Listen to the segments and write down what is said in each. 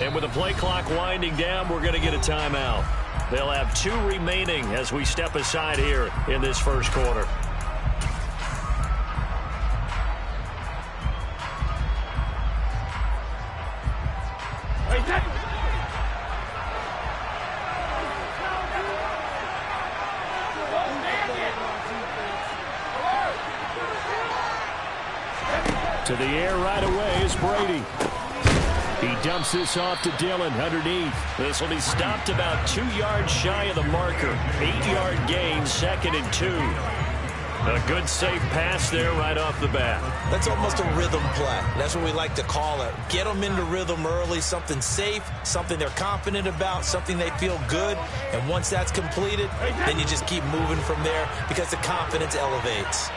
And with the play clock winding down, we're going to get a timeout. They'll have 2 remaining as we step aside here in this first quarter. To the air right away is Brady. He dumps this off to Dillon underneath. This will be stopped about 2 yards shy of the marker. 8-yard gain, 2nd and 2. A good safe pass there right off the bat. That's almost a rhythm play. That's what we like to call it. Get them into rhythm early, something safe, something they're confident about, something they feel good. And once that's completed, then you just keep moving from there because the confidence elevates.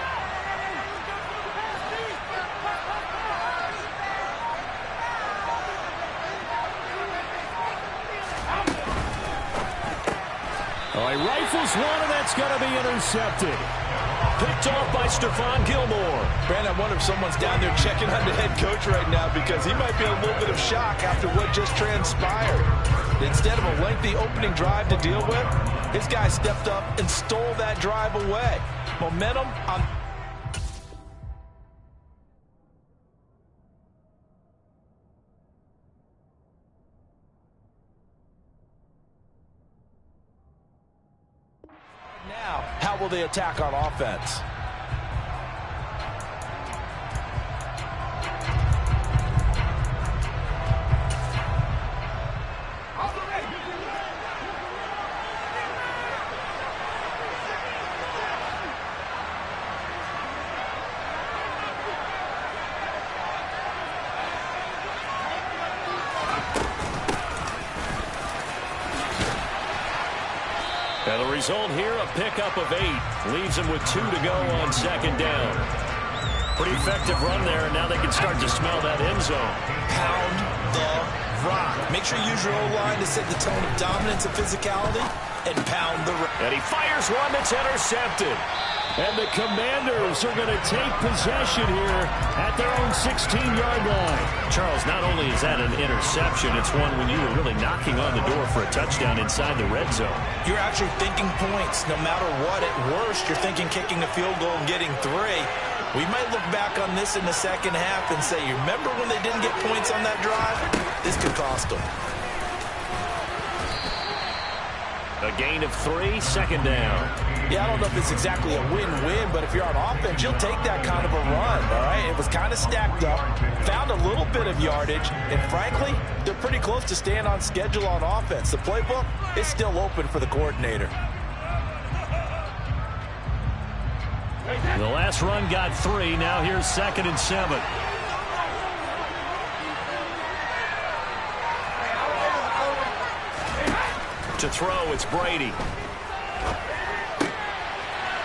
Rifles one, and that's going to be intercepted. Picked off by Stephon Gilmore. Brandon, I wonder if someone's down there checking on the head coach right now because he might be in a little bit of shock after what just transpired. Instead of a lengthy opening drive to deal with, his guy stepped up and stole that drive away. Momentum on... Now, how will they attack on offense? And the result here, a pickup of 8. Leaves them with 2 to go on 2nd down. Pretty effective run there, and now they can start to smell that end zone. Pound the rock. Make sure you use your O-line to set the tone of dominance and physicality, and pound the rock. And he fires one that's intercepted. And the Commanders are going to take possession here at their own 16-yard line. Charles, not only is that an interception, it's one when you were really knocking on the door for a touchdown inside the red zone. You're actually thinking points. No matter what, at worst, you're thinking kicking a field goal and getting 3. We might look back on this in the second half and say, you remember when they didn't get points on that drive? This could cost them. A gain of 3, 2nd down. Yeah, I don't know if it's exactly a win-win, but if you're on offense, you'll take that kind of a run, all right? It was kind of stacked up, found a little bit of yardage, and frankly, they're pretty close to staying on schedule on offense. The playbook is still open for the coordinator. The last run got 3. Now here's 2nd and 7. To throw, it's Brady.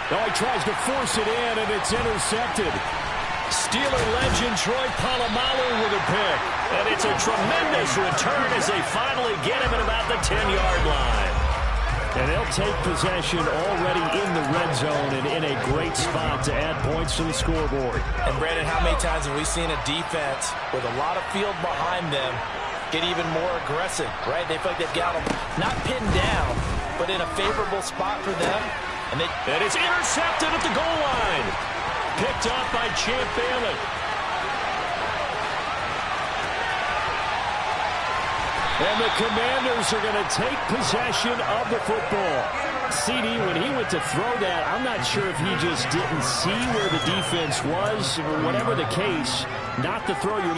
Oh, he tries to force it in, and it's intercepted. Steeler legend Troy Polamalu with a pick. And it's a tremendous return as they finally get him at about the 10-yard line. And they'll take possession already in the red zone and in a great spot to add points to the scoreboard. And, Brandon, how many times have we seen a defense with a lot of field behind them get even more aggressive, right? They feel like they've got them not pinned down, but in a favorable spot for them. And it's intercepted at the goal line. Picked up by Champ Bailey. And the Commanders are going to take possession of the football. CD, when he went to throw that, I'm not sure if he just didn't see where the defense was, or whatever the case, not to throw your...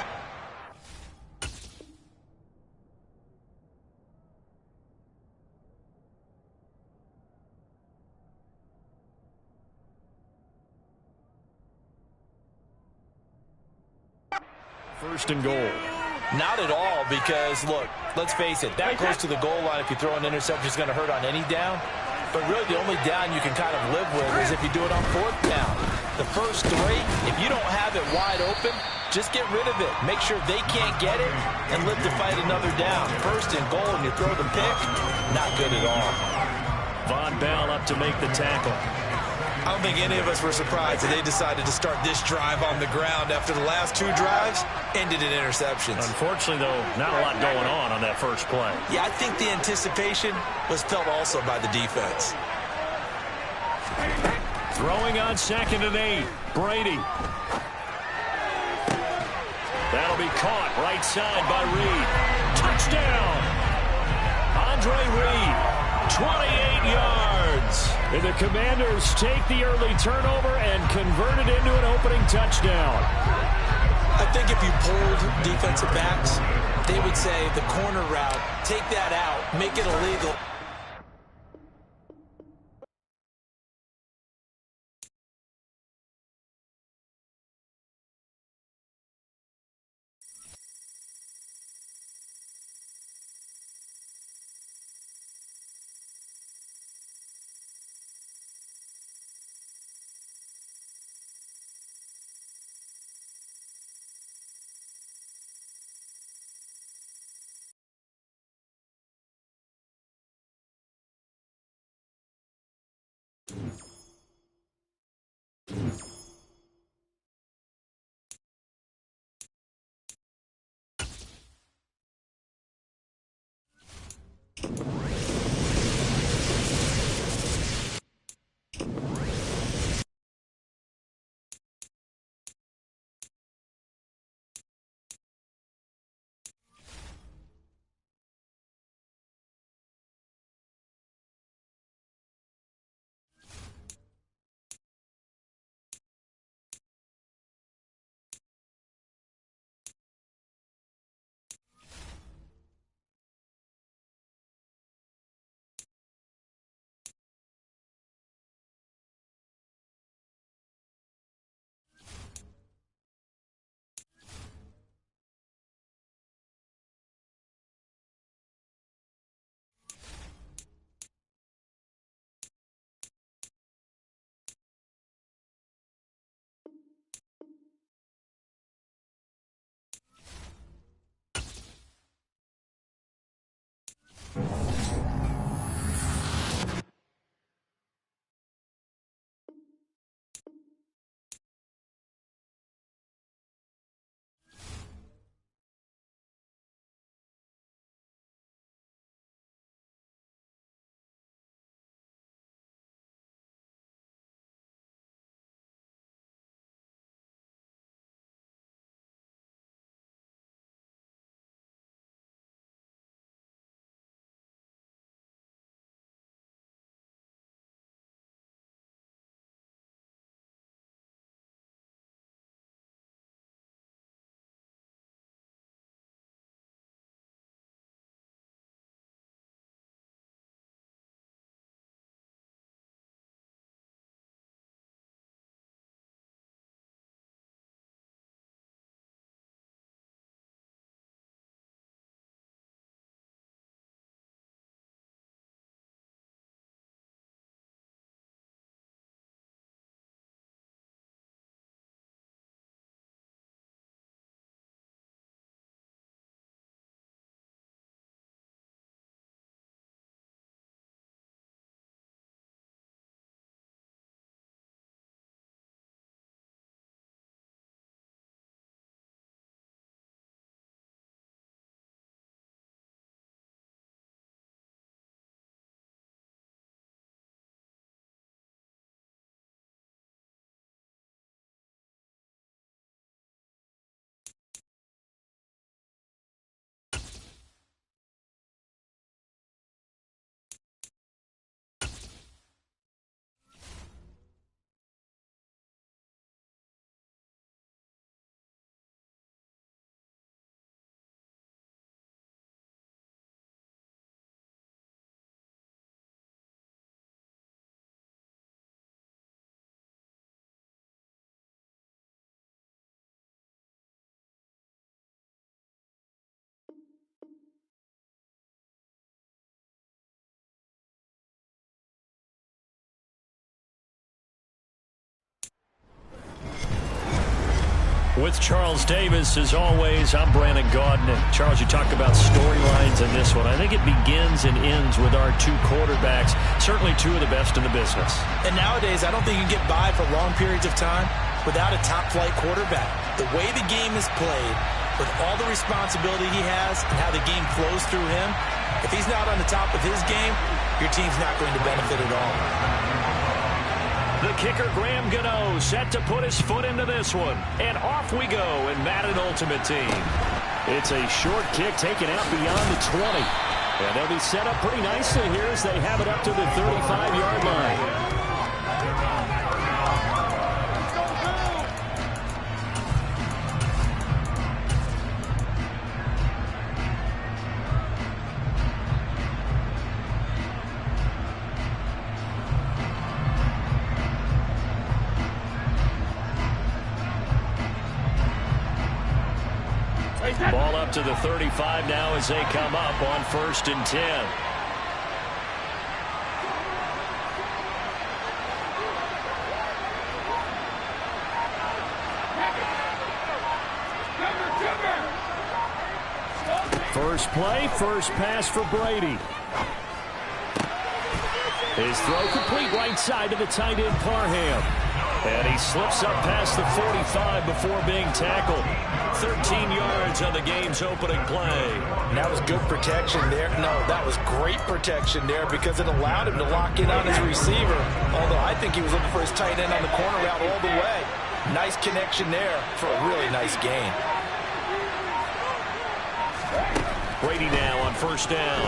First and goal. Not at all, because, look, let's face it, that close to the goal line, if you throw an interception, is going to hurt on any down. But really, the only down you can kind of live with is if you do it on 4th down. The first 3, if you don't have it wide open, just get rid of it. Make sure they can't get it and live to fight another down. First and goal, and you throw the pick, not good at all. Von Bell up to make the tackle. I don't think any of us were surprised that they decided to start this drive on the ground after the last 2 drives ended in interceptions. Unfortunately, though, not a lot going on that first play. Yeah, I think the anticipation was felt also by the defense. Throwing on 2nd and 8. Brady. That'll be caught right side by Reed. Touchdown! Andre Reed, 28 yards. And the Commanders take the early turnover and convert it into an opening touchdown. I think if you polled defensive backs, they would say the corner route, take that out, make it illegal. With Charles Davis, as always, I'm Brandon Gaudin. And Charles, you talk about storylines in this one. I think it begins and ends with our two quarterbacks, certainly two of the best in the business. And nowadays, I don't think you can get by for long periods of time without a top-flight quarterback. The way the game is played, with all the responsibility he has and how the game flows through him, if he's not on the top of his game, your team's not going to benefit at all. The kicker, Graham Gano, set to put his foot into this one. And off we go in Madden Ultimate Team. It's a short kick taken out beyond the 20. And they'll be set up pretty nicely here as they have it up to the 35-yard line. Ball up to the 35 now as they come up on 1st and 10. First play, first pass for Brady. His throw complete right side to the tight end Parham. And he slips up past the 45 before being tackled. 13 yards on the game's opening play. And that was good protection there. No, that was great protection there because it allowed him to lock in on his receiver. Although I think he was looking for his tight end on the corner route all the way. Nice connection there for a really nice gain. Brady now on 1st down.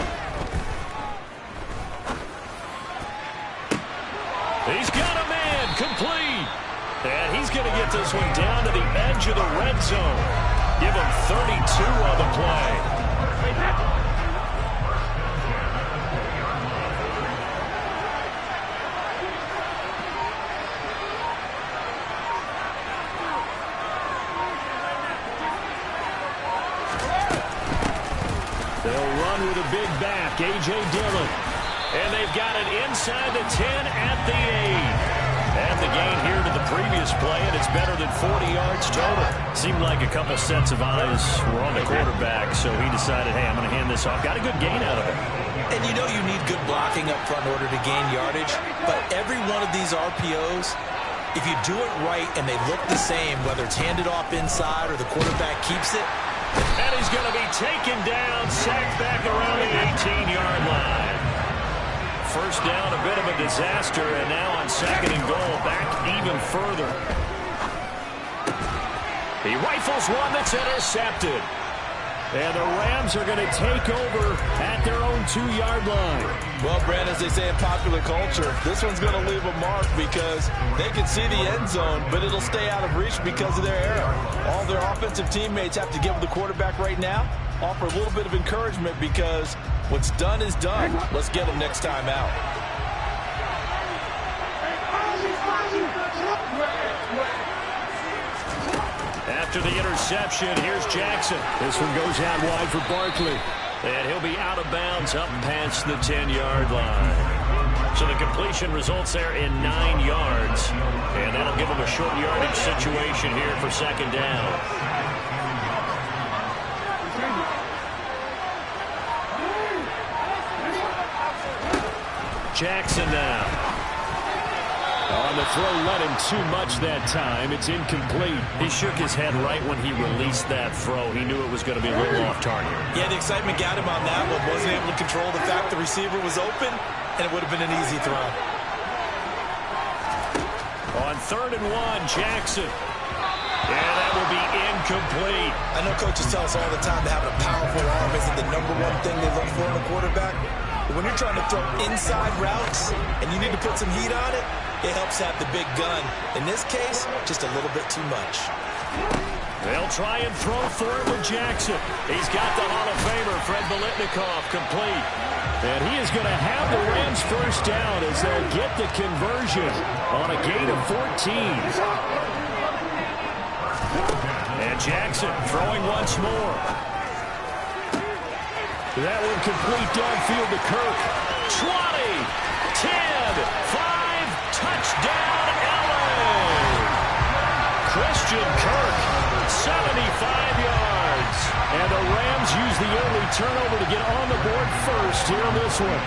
He's got a man complete. And he's going to get this one down to the edge of the red zone. Give him 32 on the play. They'll run with a big back, A.J. Dillon. And they've got it inside the 10 at the 8. And the gain here to the previous play, and it's better than 40 yards total. Seemed like a couple sets of eyes were on the quarterback, so he decided, hey, I'm going to hand this off. Got a good gain out of it. And you know you need good blocking up front in order to gain yardage, but every one of these RPOs, if you do it right and they look the same, whether it's handed off inside or the quarterback keeps it. And he's going to be taken down, sacked back around the 18-yard line. First down, a bit of a disaster, and now on 2nd and goal, back even further. He rifles one that's intercepted. And the Rams are going to take over at their own 2-yard line. Well, Brand, as they say in popular culture, this one's going to leave a mark because they can see the end zone, but it'll stay out of reach because of their error. All their offensive teammates have to give the quarterback right now, offer a little bit of encouragement because what's done is done. Let's get them next time out. After the interception, here's Jackson. This one goes out wide for Barkley. And he'll be out of bounds up past the 10-yard line. So the completion results there in 9 yards. And that'll give him a short yardage situation here for 2nd down. Jackson now. On the throw, let him too much that time. It's incomplete. He shook his head right when he released that throw. He knew it was going to be a little off target. Yeah, the excitement got him on that one. Wasn't able to control the fact the receiver was open, and it would have been an easy throw. On 3rd and 1, Jackson. And that will be incomplete. I know coaches tell us all the time that having a powerful arm isn't the #1 thing they look for in a quarterback. But when you're trying to throw inside routes and you need to put some heat on it, it helps have the big gun. In this case, just a little bit too much. They'll try and throw for it with Jackson. He's got the Hall of Famer, Fred Biletnikoff, complete. And he is going to have the Rams first down as they'll get the conversion on a gain of 14. And Jackson throwing once more. That one complete downfield to Kirk. 20, 10, 5, touchdown LA. Christian Kirk And the Rams use the early turnover to get on the board first here in this one.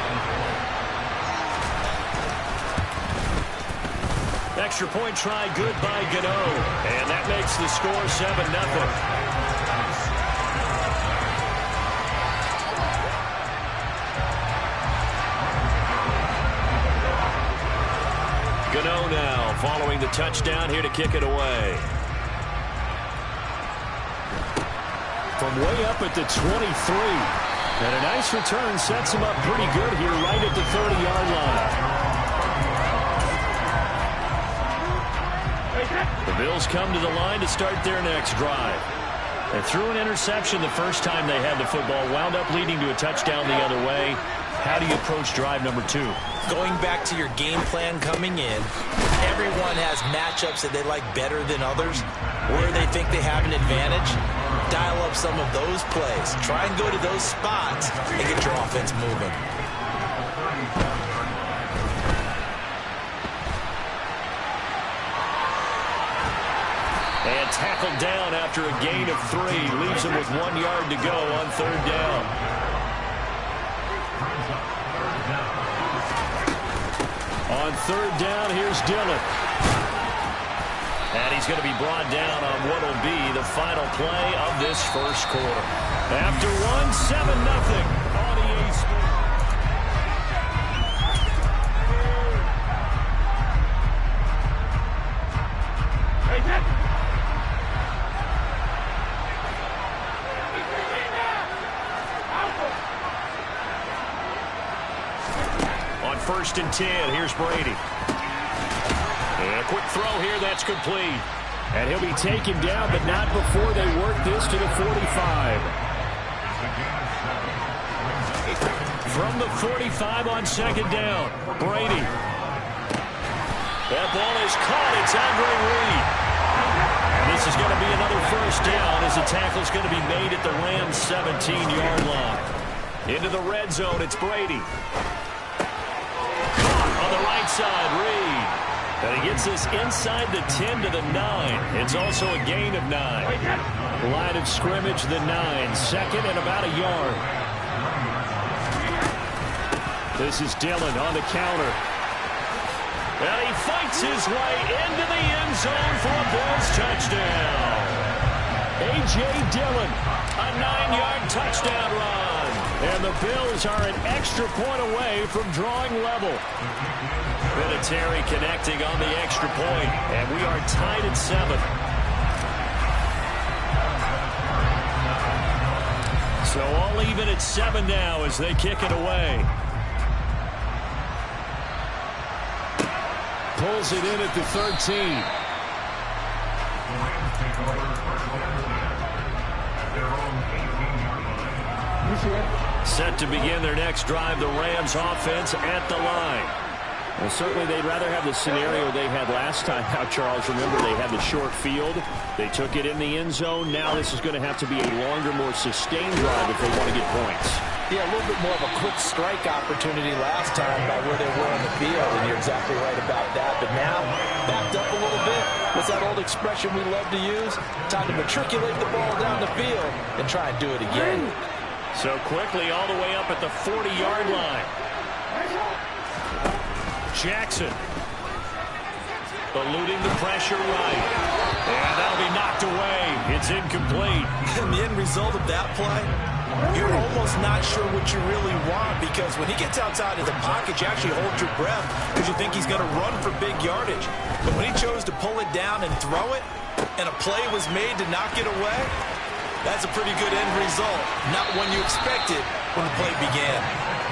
Extra point try good by Gano. And that makes the score 7-0. Gano now following the touchdown here to kick it away. From way up at the 23. And a nice return sets him up pretty good here right at the 30-yard line. The Bills come to the line to start their next drive. They threw an interception the first time they had the football, wound up leading to a touchdown the other way. How do you approach drive number 2? Going back to your game plan coming in, everyone has matchups that they like better than others, where they think they have an advantage. Dial up some of those plays. Try and go to those spots and get your offense moving. And tackled down after a gain of 3. Leaves him with 1 yard to go on 3rd down. On 3rd down, here's Dillon. And he's going to be brought down on what will be the final play of this first quarter. After 1, 7-0 on EA Sports. On 1st and 10, here's Brady. And a quick throw here, that's complete. And he'll be taken down, but not before they work this to the 45. From the 45 on 2nd down, Brady. That ball is caught. It's Andre Reed. And this is going to be another 1st down as the tackle's going to be made at the Rams' 17-yard line. Into the red zone, it's Brady. Caught on the right side, Reed. And he gets this inside the 10 to the 9. It's also a gain of 9. Line of scrimmage, the 9. 2nd and about a yard. This is Dillon on the counter. And he fights his way into the end zone for a Bills touchdown. A.J. Dillon, a 9-yard touchdown run. And the Bills are an extra point away from drawing level. Vinatieri connecting on the extra point, and we are tied at 7. So all even at 7 now as they kick it away. Pulls it in at the 13. Set to begin their next drive, the Rams offense at the line. Well, certainly they'd rather have the scenario they had last time out, Charles. Remember, they had the short field. They took it in the end zone. Now this is going to have to be a longer, more sustained drive if they want to get points. Yeah, a little bit more of a quick strike opportunity last time by where they were on the field, and you're exactly right about that. But now, backed up a little bit. What's that old expression we love to use? Time to matriculate the ball down the field and try and do it again. So quickly all the way up at the 40-yard line. Jackson eluding the pressure right. And that'll be knocked away. It's incomplete. And the end result of that play, you're almost not sure what you really want, because when he gets outside of the pocket, you actually hold your breath because you think he's going to run for big yardage. But when he chose to pull it down and throw it, and a play was made to knock it away, that's a pretty good end result. Not one you expected when the play began.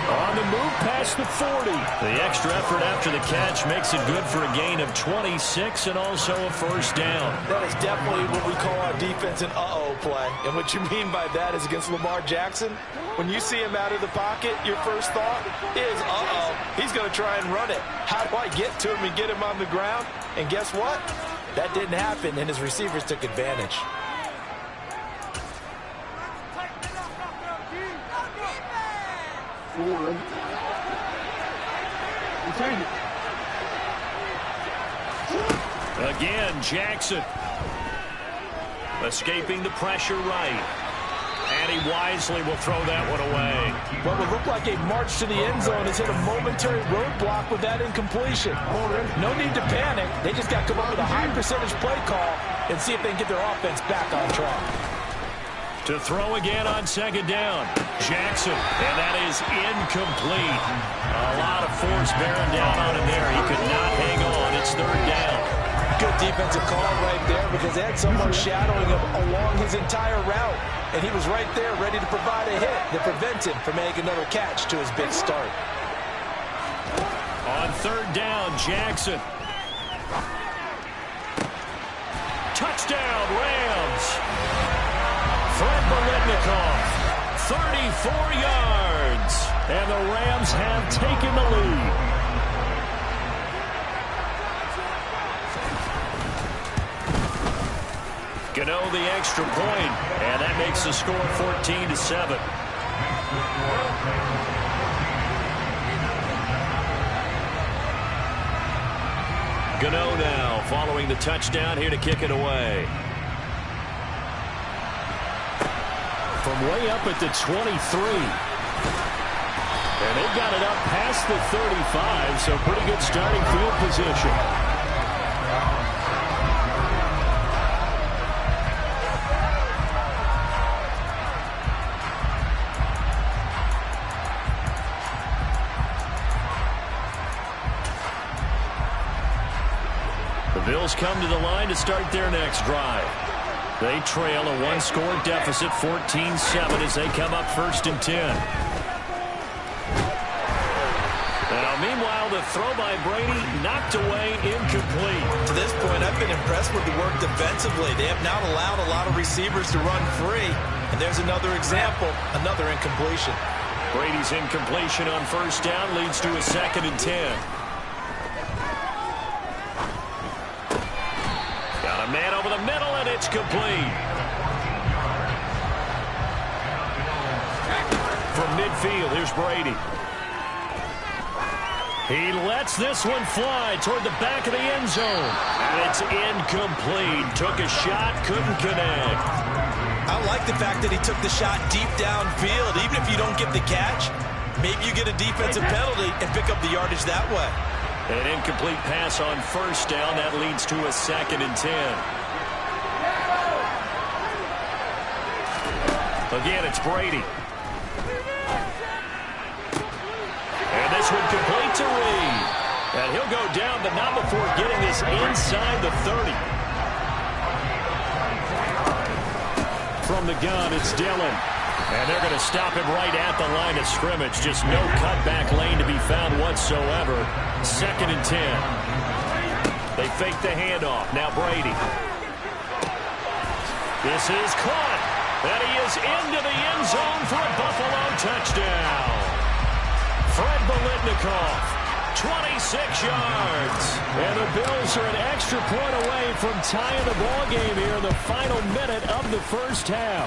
On the move past the 40. The extra effort after the catch makes it good for a gain of 26 and also a 1st down. That is definitely what we call our defense an uh-oh play. And what you mean by that is against Lamar Jackson, when you see him out of the pocket, your first thought is, uh-oh, he's going to try and run it. How do I get to him and get him on the ground? And guess what? That didn't happen, and his receivers took advantage. Again, Jackson escaping the pressure right. And he wisely will throw that one away. What would look like a march to the end zone has hit a momentary roadblock with that incompletion. No need to panic. They just got to come up with a high percentage play call and see if they can get their offense back on track. To throw again on second down. Jackson, and that is incomplete. A lot of force bearing down on him there. He could not hang on. It's third down. Good defensive call right there because they had someone shadowing him along his entire route. And he was right there ready to provide a hit that prevents him from making another catch to his big start. On third down, Jackson. Touchdown, Rams. Fred Biletnikoff, 34 yards. And the Rams have taken the lead. Gano the extra point, and that makes the score 14-7. Gano now following the touchdown here to kick it away. From way up at the 23. And they've got it up past the 35, so pretty good starting field position. The Bills come to the line to start their next drive. They trail a one-score deficit, 14-7, as they come up 1st and 10. Now, meanwhile, the throw by Brady knocked away, incomplete. To this point, I've been impressed with the work defensively. They have not allowed a lot of receivers to run free. And there's another example, another incompletion. Brady's incompletion on 1st down leads to a 2nd and 10. Got a man over the middle, and it's complete. From midfield, here's Brady. He lets this one fly toward the back of the end zone. And it's incomplete. Took a shot, couldn't connect. I like the fact that he took the shot deep downfield. Even if you don't get the catch, maybe you get a defensive penalty and pick up the yardage that way. An incomplete pass on 1st down. That leads to a 2nd and 10. Again, it's Brady. And this one complete to Reed. And he'll go down, but not before getting this inside the 30. From the gun, it's Dillon. And they're going to stop him right at the line of scrimmage. Just no cutback lane to be found whatsoever. 2nd and 10. They fake the handoff. Now Brady. This is caught. And he is into the end zone for a Buffalo touchdown. Fred Biletnikoff, 26 yards. And the Bills are an extra point away from tying the ball game here in the final minute of the 1st half.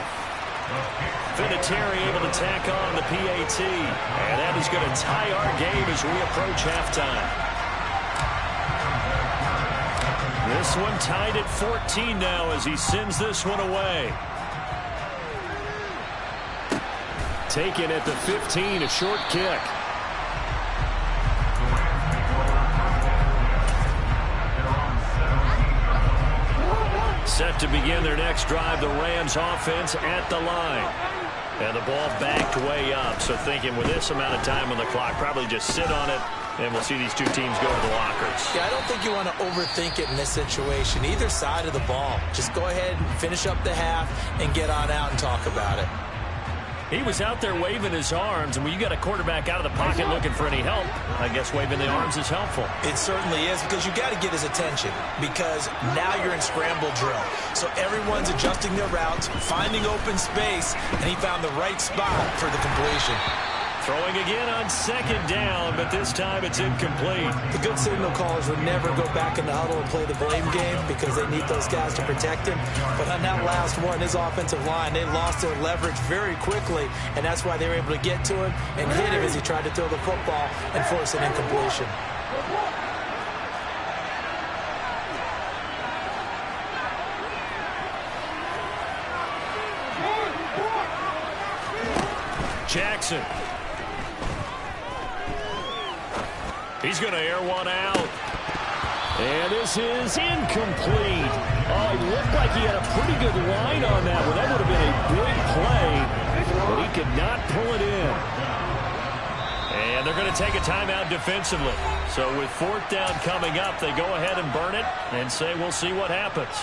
Vinatieri able to tack on the PAT. And that is going to tie our game as we approach halftime. This one tied at 14 now as he sends this one away. Taken at the 15, a short kick. Set to begin their next drive, the Rams offense at the line. And the ball backed way up, so thinking with this amount of time on the clock, probably just sit on it, and we'll see these two teams go to the lockers. Yeah, I don't think you want to overthink it in this situation. Either side of the ball. Just go ahead and finish up the half and get on out and talk about it. He was out there waving his arms, and when you got a quarterback out of the pocket looking for any help, I guess waving the arms is helpful. It certainly is, because you got to get his attention, because now you're in scramble drill. So everyone's adjusting their routes, finding open space, and he found the right spot for the completion. Throwing again on 2nd down, but this time it's incomplete. The good signal callers would never go back in the huddle and play the blame game because they need those guys to protect him. But on that last one, his offensive line, they lost their leverage very quickly, and that's why they were able to get to him and hit him as he tried to throw the football and force an incompletion. Jackson. He's going to air one out. And this is incomplete. Oh, it looked like he had a pretty good line on that one. That would have been a big play, but he could not pull it in. And they're going to take a timeout defensively. So with fourth down coming up, they go ahead and burn it and say we'll see what happens.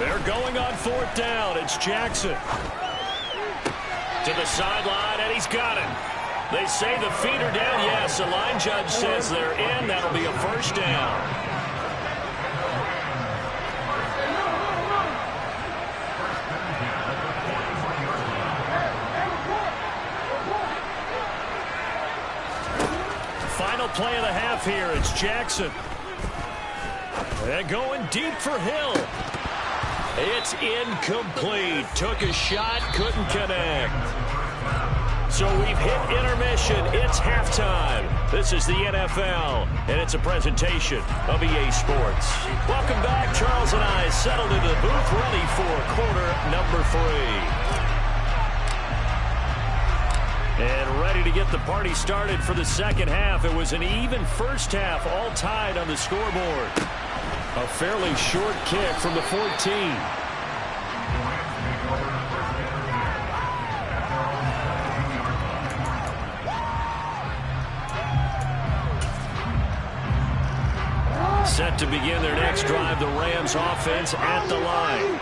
They're going on fourth down. It's Jackson. To the sideline, and he's got it. They say the feet are down. Yes, the line judge says they're in. That'll be a first down. Final play of the half here. It's Jackson. They're going deep for Hill. It's incomplete. Took a shot, couldn't connect. So we've hit intermission. It's halftime. This is the NFL, and it's a presentation of EA Sports. Welcome back. Charles and I settled into the booth, ready for quarter number 3. And ready to get the party started for the second half. It was an even first half, all tied on the scoreboard. A fairly short kick from the 14. Set to begin their next drive, the Rams offense at the line.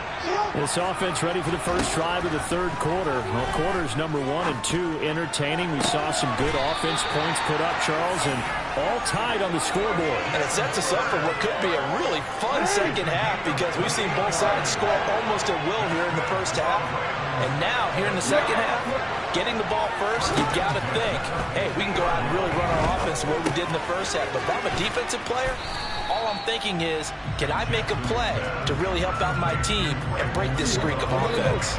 This offense ready for the first drive of the third quarter. Well, quarters number 1 and 2 entertaining. We saw some good offense points put up, Charles, and all tied on the scoreboard. And it sets us up for what could be a really fun second half because we've seen both sides score almost at will here in the first half. And now, here in the second half, getting the ball first, you got to think, hey, we can go out and really run our offense the way we did in the first half. But if I'm a defensive player, all I'm thinking is, can I make a play to really help out my team and break this streak of offense?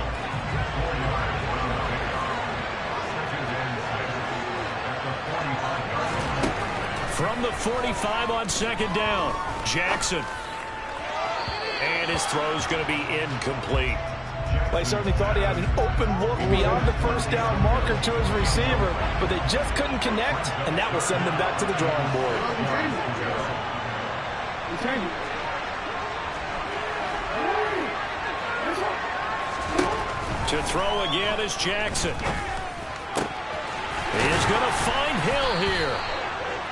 From the 45 on second down, Jackson. And his throw's going to be incomplete. Well, I certainly thought he had an open look beyond the first down marker to his receiver, but they just couldn't connect, and that will send them back to the drawing board. To throw again is Jackson. He's going to find Hill here.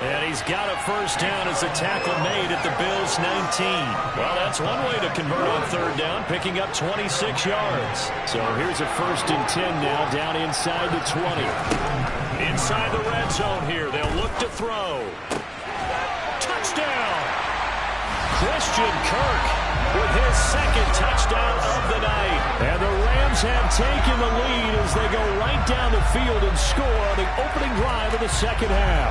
And he's got a first down as the tackle made at the Bills' 19. Well, that's one way to convert on third down, picking up 26 yards. So here's a 1st and 10 now, down inside the 20. Inside the red zone here, they'll look to throw. Touchdown! Christian Kirk with his second touchdown of the night. And the Rams have taken the lead as they go right down the field and score on the opening drive of the second half.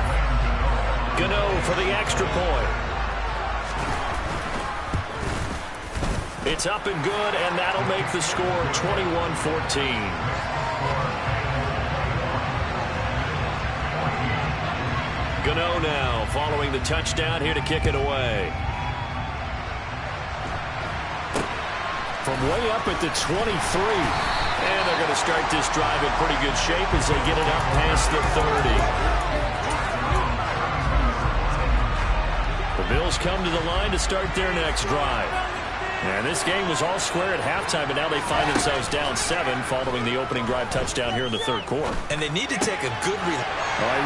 Gano for the extra point. It's up and good, and that'll make the score 21-14. Gano now following the touchdown here to kick it away. From way up at the 23. And they're going to start this drive in pretty good shape as they get it up past the 30. The Bills come to the line to start their next drive. And this game was all square at halftime, but now they find themselves down 7 following the opening drive touchdown here in the third quarter. And they need to take a good All right,